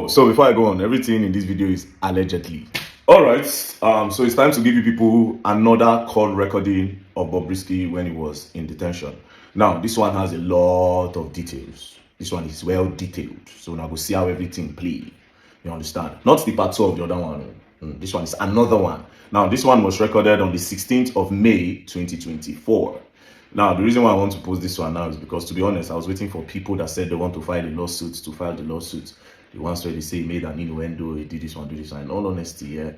So before I go on, everything in this video is allegedly. All right. So it's time to give you people another call recording of Bobrisky when he was in detention. Now, this one has a lot of details. This one is well detailed. So now we'll see how everything play. You understand? Not the part 2 of the other one. This one is another one. Now, this one was recorded on the 16th of May, 2024. Now, the reason why I want to post this one now is because, to be honest, I was waiting for people that said they want to file the lawsuit to file the lawsuit. The ones where they say he made an innuendo, he did this one, do this one. In all honesty, yeah,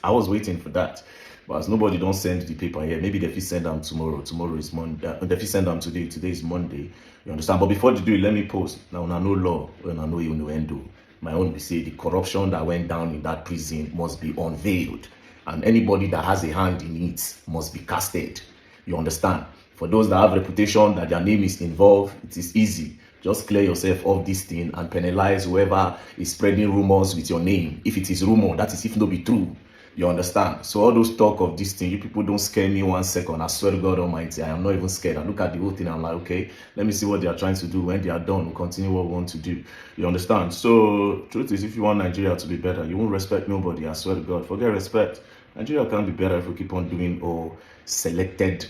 I was waiting for that. But as nobody don't send the paper here, maybe they send them tomorrow. Tomorrow is Monday. They send them today. Today is Monday. You understand? But before they do it, let me post. Now, I know law, and I know innuendo. My own will say the corruption that went down in that prison must be unveiled. And anybody that has a hand in it must be casted. You understand? For those that have reputation that their name is involved, it is easy. Just clear yourself of this thing and penalize whoever is spreading rumors with your name. If it is rumor, that is if no be true. You understand? So all those talk of this thing, you people don't scare me 1 second. I swear to God Almighty, I am not even scared. I look at the whole thing, I'm like, okay, let me see what they are trying to do. When they are done, we'll continue what we want to do. You understand? So truth is, if you want Nigeria to be better, you won't respect nobody. I swear to God, forget respect. Nigeria can't be better if we keep on doing all selected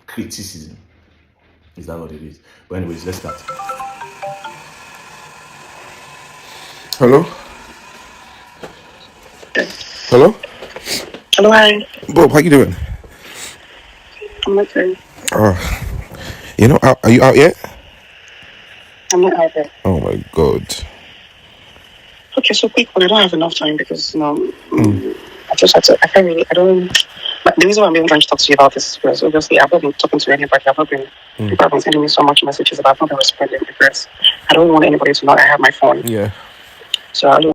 criticism. Is that what it is? But anyways, let's start. Hello? Hello? Hello, hi. Bob, how you doing? I'm okay. You know, are you out yet? I'm not out there. Oh my God. Okay, so quick one. I don't have enough time because, I just had to, I can't really, I don't, but the reason why I'm even trying to talk to you about this is because obviously I've not been talking to anybody. People have been sending me so much messages about not responding because I don't want anybody to know I have my phone. Yeah. So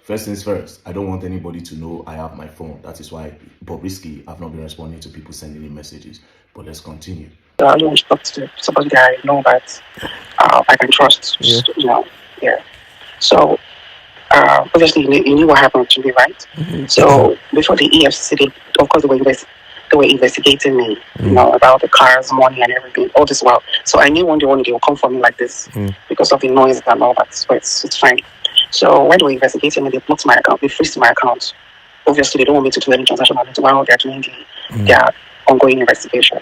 First things first, I don't want anybody to know I have my phone. That is why Bobrisky have not been responding to people sending me messages. But let's continue. So I don't want to talk to somebody that I know that I can trust. Yeah. So obviously you knew what happened to me, right? Mm-hmm. So before the EFCC, of course they were investigating me, about the cars, money, and everything. All this while, so I knew one day they will come for me like this because of the noise and all that. So it's fine. So when they were investigating me, they blocked my account, they freezed my account. Obviously, they don't want me to do any transaction while they're doing their ongoing investigation.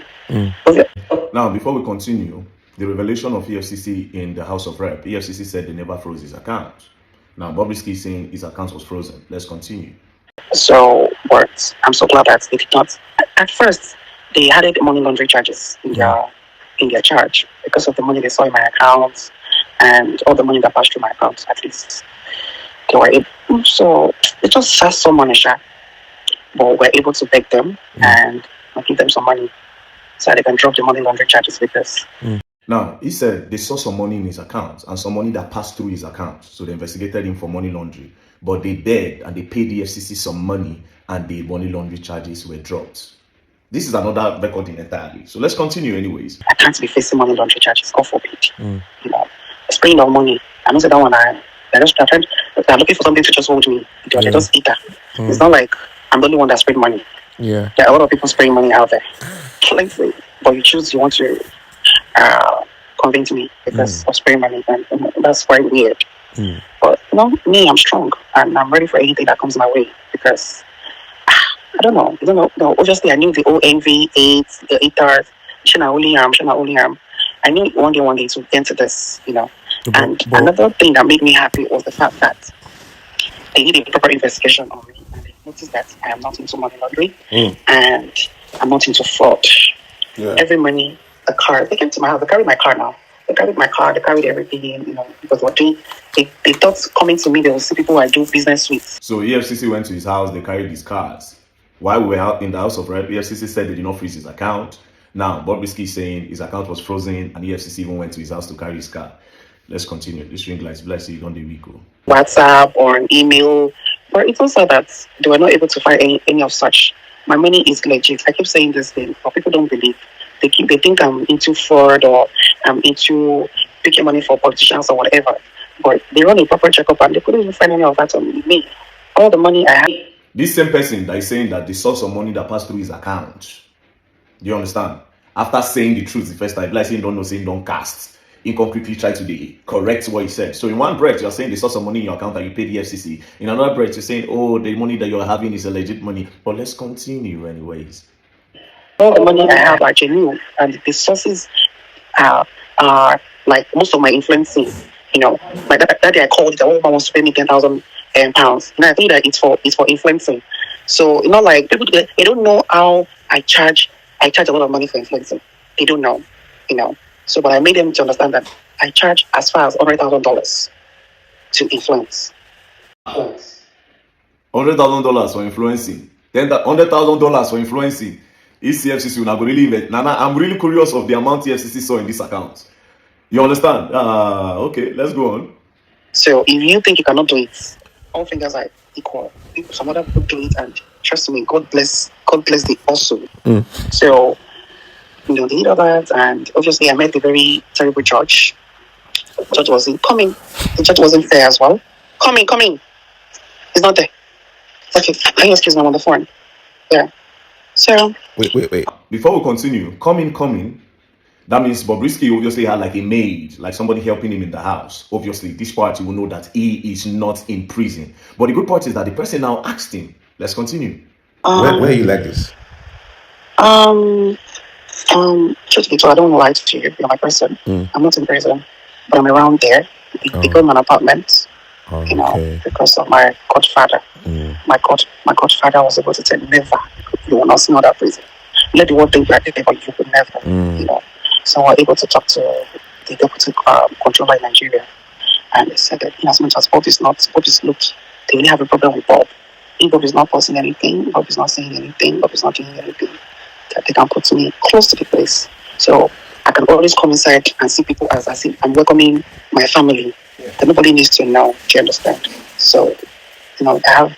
Now, before we continue, the revelation of EFCC in the House of Rep, EFCC said they never froze his account. Now, Bobrisky is saying his account was frozen. Let's continue. So, but I'm so glad that they did not. At first, they added money laundering charges in their charge because of the money they saw in my account and all the money that passed through my account. At least they were able. So they just had some money, but we're able to beg them and give them some money so they can drop the money laundering charges because. Now, he said they saw some money in his account and some money that passed through his account. So they investigated him for money laundering. But they begged and they paid the EFCC some money and the money laundering charges were dropped. This is another recording entirely. So let's continue anyways. I can't be facing money laundering charges. God forbid. Spraying of money. I know that one. They're looking for something to just hold me. They just eat that. It's not like I'm the only one that sprayed money. Yeah. There are a lot of people spraying money out there. But you want to convince me because of spraying money, and that's quite weird. But me, I'm strong and I'm ready for anything that comes my way because I don't know. No, obviously I knew the OMV, AIDS, the ATARs, Shana Oliam. I knew one day to get into this, And another thing that made me happy was the fact that they did a proper investigation on me and they noticed that I am not into money laundering and I'm not into fraud. Yeah. Every money, the car, they came to my house, they carried my car now. They carried my car, they carried everything, because they thought coming to me, they will see people I do business with. So EFCC went to his house, they carried his cars. While we were out in the House of Rep, EFCC said they did not freeze his account. Now, Bobrisky is saying his account was frozen and EFCC even went to his house to carry his car. Let's continue. This ring lights, let's see, on the week. WhatsApp or an email. But it also that they were not able to find any of such. My money is legit. I keep saying this thing, but people don't believe. They think I'm into fraud or I'm into picking money for politicians or whatever. But they run a proper checkup and they couldn't even find any of that on me. All the money I have. This same person that is saying that they saw some money that passed through his account. Do you understand? After saying the truth the first time, like saying don't know, saying don't cast. incompletely try to correct what he said. So in one breath, you're saying they saw some money in your account and you paid the EFCC. In another breath, you're saying, oh, the money that you're having is a legit money. But let's continue anyways. All the money I have are genuine, and the sources are like most of my influencing. My that day I called, the woman wants to pay me 10,000 pounds. And I think that it's for influencing. So like people, they don't know how I charge a lot of money for influencing. They don't know, So, but I made them to understand that I charge as far as $100,000 to influence. $100,000 for influencing. Then that $100,000 for influencing. EFCC will not really invest. Nana, I'm really curious of the amount EFCC saw in this account. You understand? Okay, let's go on. So if you think you cannot do it, all fingers are equal. Some other people do it, and trust me, God bless the hustle. So they did all that, and obviously I met a very terrible judge. The judge wasn't coming. The judge wasn't there as well. Coming. He's not there. Okay, can you excuse me? I'm on the phone. Yeah. So Wait. Before we continue, coming. That means Bobrisky obviously had like a maid, like somebody helping him in the house. Obviously, this part you will know that he is not in prison. But the good part is that the person now asked him. Let's continue. Where are you like this? Truthfully, so I don't lie to you. You're my person. I'm not in prison, but I'm around there. They got an apartment, because of my Godfather. My Godfather was able to tell me, never, you will not see another prison. Let the world think you are there, but you will never, So we're able to talk to the deputy controller in Nigeria, and they said that in as much as Bob is looked, they really have a problem with Bob. If Bob is not posting anything, Bob is not saying anything, Bob is not doing anything, that they can put me close to the place. So I can always come inside and see people as I see I'm welcoming my family. That nobody needs to know. Do you understand? So, I have.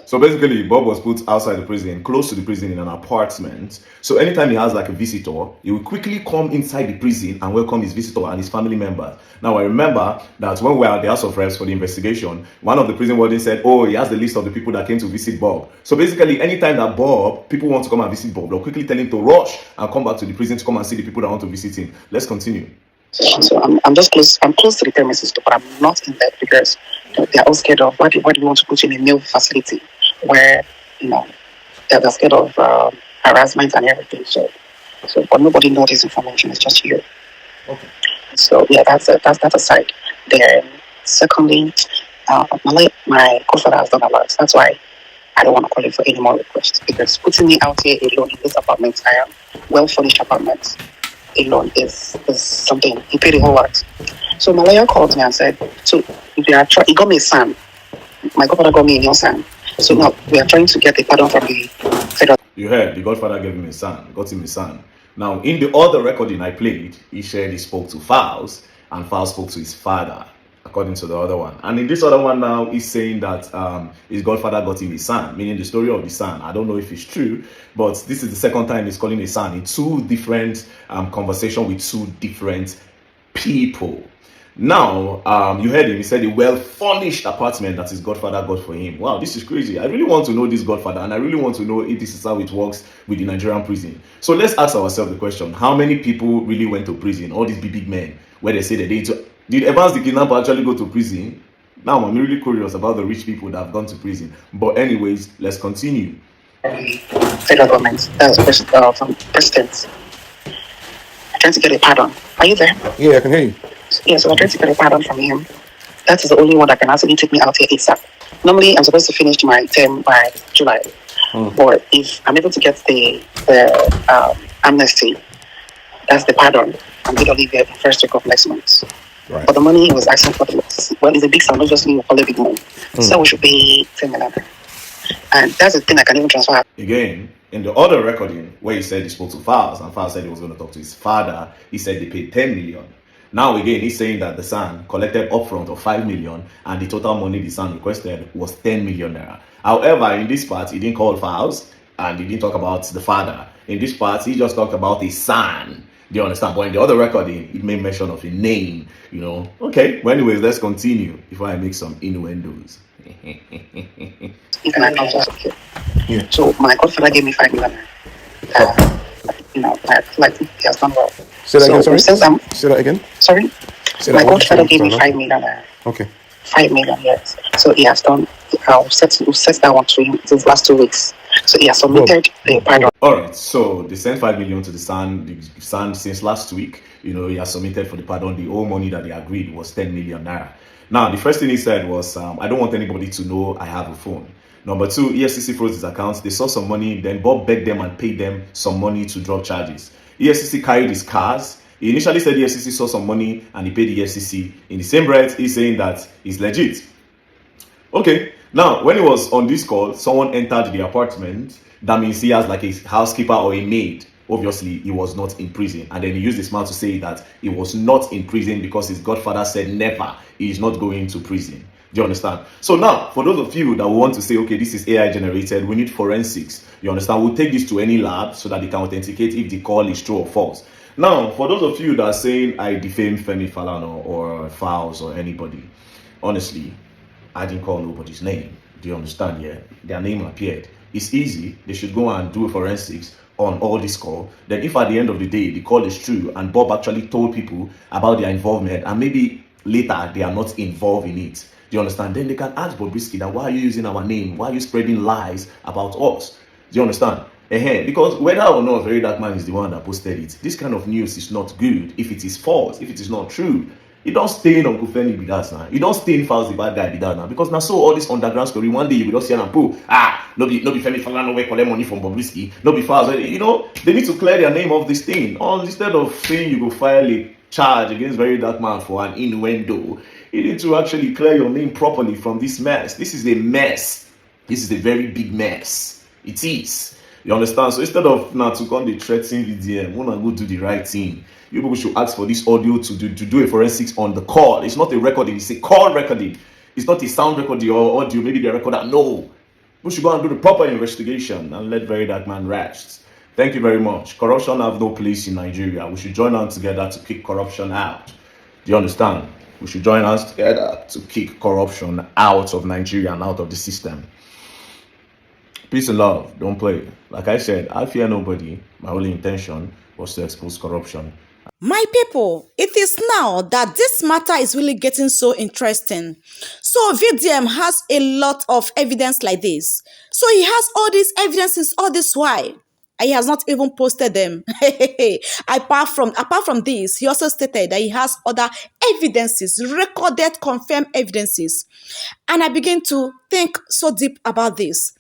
So basically, Bob was put outside the prison, close to the prison in an apartment. So anytime he has like a visitor, he will quickly come inside the prison and welcome his visitor and his family members. Now I remember that when we were at the House of Reps for the investigation, one of the prison wardens said, oh, he has the list of the people that came to visit Bob. So basically, anytime that people want to come and visit Bob, they'll quickly tell him to rush and come back to the prison to come and see the people that want to visit him. Let's continue. So I'm just close. I'm close to the premises, but I'm not in there because they're all scared of why do you want to put you in a male facility where they're scared of harassment and everything. So but nobody knows this information. It's just you. Okay. So yeah, that's aside. Then secondly, my Godfather has done a lot. That's why I don't want to call it for any more requests, because putting me out here alone in this apartment, I am well furnished apartment alone is something. He paid a whole lot. So my lawyer called me and said, so he got me a son. My Godfather got me a new son. So now we are trying to get a pardon from the federal. You heard, the Godfather got him a son. Now, in the other recording I played, he spoke to Files, and Files spoke to his father, according to the other one. And in this other one now, he's saying that his Godfather got him a son, meaning the story of the son. I don't know if it's true, but this is the second time he's calling a son in two different conversations with two different people. Now, you heard him, he said a well-furnished apartment that his Godfather got for him. Wow, this is crazy. I really want to know this Godfather, and I really want to know if this is how it works with the Nigerian prison. So let's ask ourselves the question, how many people really went to prison? All these big men, where they say that did Evans the kidnapper actually go to prison? Now, I'm really curious about the rich people that have gone to prison. But anyways, let's continue. Federal government, from presidents. I'm trying to get a pardon. Are you there? Yeah, I can hear you. Yeah, so I'm trying to get a pardon from him. That is the only one that can actually take me out here ASAP. Normally, I'm supposed to finish my term by July. But if I'm able to get the amnesty, that's the pardon, I'm going to leave here in the first week of next month. Right. But the money he was asking for, it's a big sum, obviously, we'll call it big money. So we should pay 10 million. And that's the thing I can even transfer. Again, in the other recording, where he said he spoke to Files, and Files said he was going to talk to his father, he said they paid 10 million. Now again, he's saying that the son collected upfront of 5 million, and the total money the son requested was 10 million naira. However, in this part, he didn't call Files, and he didn't talk about the father. In this part, he just talked about his son. Do you understand? But in the other recording, he made mention of a name, Okay, well, anyways, let's continue before I make some innuendos. Yeah. So my Godfather gave me 5 million. like he has done well. Say that again, sorry? Since Say that again? sorry, Say my that. What godfather you gave me say? 5 million. Okay. 5 million, yes. So he has done. I'll set that one to him these last 2 weeks. So he has submitted the pardon. All right, so they sent 5 million to the son. The son, since last week, he has submitted for the pardon. The whole money that they agreed was 10 million naira. Now, the first thing he said was, I don't want anybody to know I have a phone. Number two, EFCC froze his accounts. They saw some money, then Bob begged them and paid them some money to drop charges. EFCC carried his cars. He initially said EFCC saw some money and he paid the EFCC. In the same breath, he's saying that it's legit. Okay, now when he was on this call, someone entered the apartment. That means he has like a housekeeper or a maid. Obviously, he was not in prison. And then he used his mouth to say that he was not in prison because his godfather said never, he is not going to prison. Do you understand? So now, for those of you that want to say, okay, this is AI generated, we need forensics. You understand? We'll take this to any lab so that they can authenticate if the call is true or false. Now, for those of you that are saying I defame Femi, Falana, or Fowles or anybody, honestly, I didn't call nobody's name. Do you understand? Yeah, their name appeared. It's easy. They should go and do a forensics on all this call. Then if at the end of the day, the call is true and Bob actually told people about their involvement and maybe later they are not involved in it, do you understand? Then they can ask Bobrisky that, why are you using our name? Why are you spreading lies about us? Do you understand? Because whether or not Very Dark Man is the one that posted it, this kind of news is not good if it is false, if it is not true. You don't stay in Uncle Femi be that now. You don't stay in Fowles the bad guy be that now. Because now so all this underground story, one day you will just see and pull, no be Femi Falana way collect money from Bobrisky, no be Fowles. They need to clear their name of this thing. Instead of saying you go file a charge against Very Dark Man for an innuendo, you need to actually clear your name properly from this mess. This is a mess. This is a very big mess. It is. You understand? So instead of now to come the threatening VDM, want to go do the right thing. You people should ask for this audio to do a forensics on the call. It's not a recording, it's a call recording. It's not a sound recording or audio, maybe the recorder. No. We should go and do the proper investigation and let Very Dark Man rest. Thank you very much. Corruption have no place in Nigeria. We should join hands together to kick corruption out. Do you understand? We should join hands together to kick corruption out of Nigeria and out of the system. Peace and love. Don't play. Like I said, I fear nobody. My only intention was to expose corruption. My people, it is now that this matter is really getting so interesting. So VDM has a lot of evidence like this. So he has all these evidences all this while. And he has not even posted them. apart from this, he also stated that he has other evidences, recorded, confirmed evidences. And I begin to think so deep about this.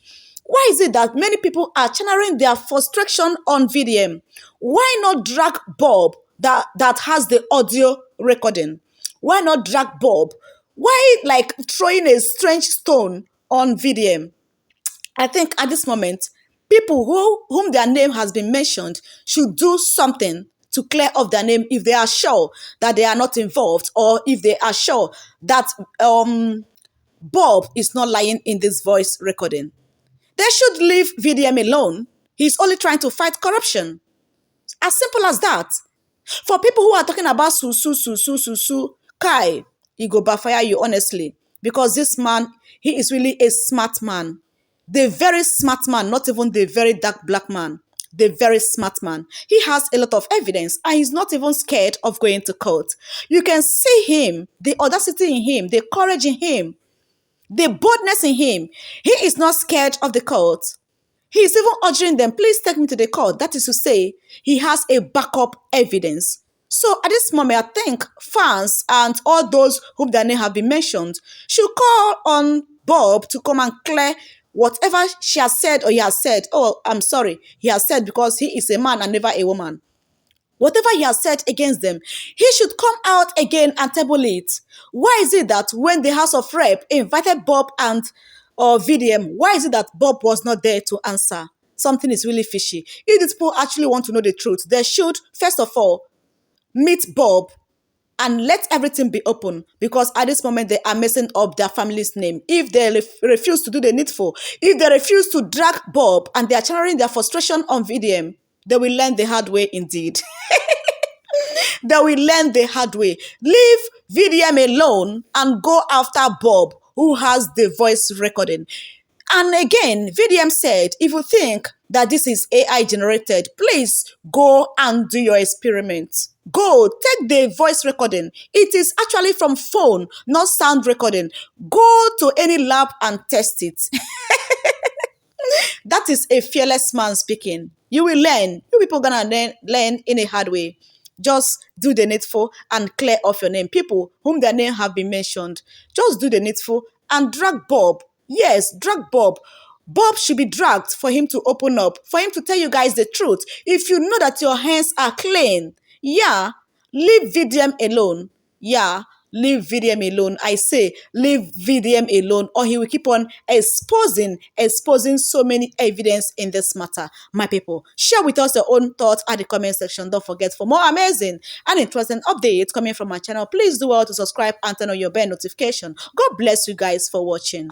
Why is it that many people are channeling their frustration on VDM? Why not drag Bob that has the audio recording? Why not drag Bob? Why like throwing a strange stone on VDM? I think at this moment, people whom their name has been mentioned should do something to clear off their name if they are sure that they are not involved or if they are sure that Bob is not lying in this voice recording. They should leave VDM alone. He's only trying to fight corruption. As simple as that. For people who are talking about su, Kai, he go backfire you honestly. Because this man, he is really a smart man. The very smart man, not even the very dark black man. The very smart man. He has a lot of evidence and he's not even scared of going to court. You can see him, the audacity in him, the courage in him, the boldness in him. He is not scared of the court. He is even urging them, please take me to the court. That is to say, he has a backup evidence. So at this moment, I think fans and all those whom their name have been mentioned should call on Bob to come and clear whatever she has said or he has said. Oh, I'm sorry. He has said because he is a man and never a woman. Whatever he has said against them, he should come out again and table it. Why is it that when the House of Rep invited Bob and VDM, why is it that Bob was not there to answer? Something is really fishy. If these people actually want to know the truth, they should, first of all, meet Bob and let everything be open, because at this moment they are messing up their family's name. If they refuse to do the needful, if they refuse to drag Bob and they are channeling their frustration on VDM, they will learn the hard way indeed. They will learn the hard way. Leave VDM alone and go after Bob, who has the voice recording. And again, VDM said, if you think that this is AI generated, please go and do your experiment. Go, take the voice recording. It is actually from phone, not sound recording. Go to any lab and test it. That is a fearless man speaking. You will learn. You people gonna learn in a hard way. Just do the needful and clear off your name. People whom their name have been mentioned, just do the needful and drag Bob. Yes, drag Bob. Bob should be dragged for him to open up, for him to tell you guys the truth. If you know that your hands are clean, yeah, leave VDM alone. Yeah, leave VDM alone. I say leave VDM alone, or he will keep on exposing so many evidence in this matter. My people, share with us your own thoughts at the comment section. Don't forget, for more amazing and interesting updates coming from my channel, please do well to subscribe and turn on your bell notification. God bless you guys for watching.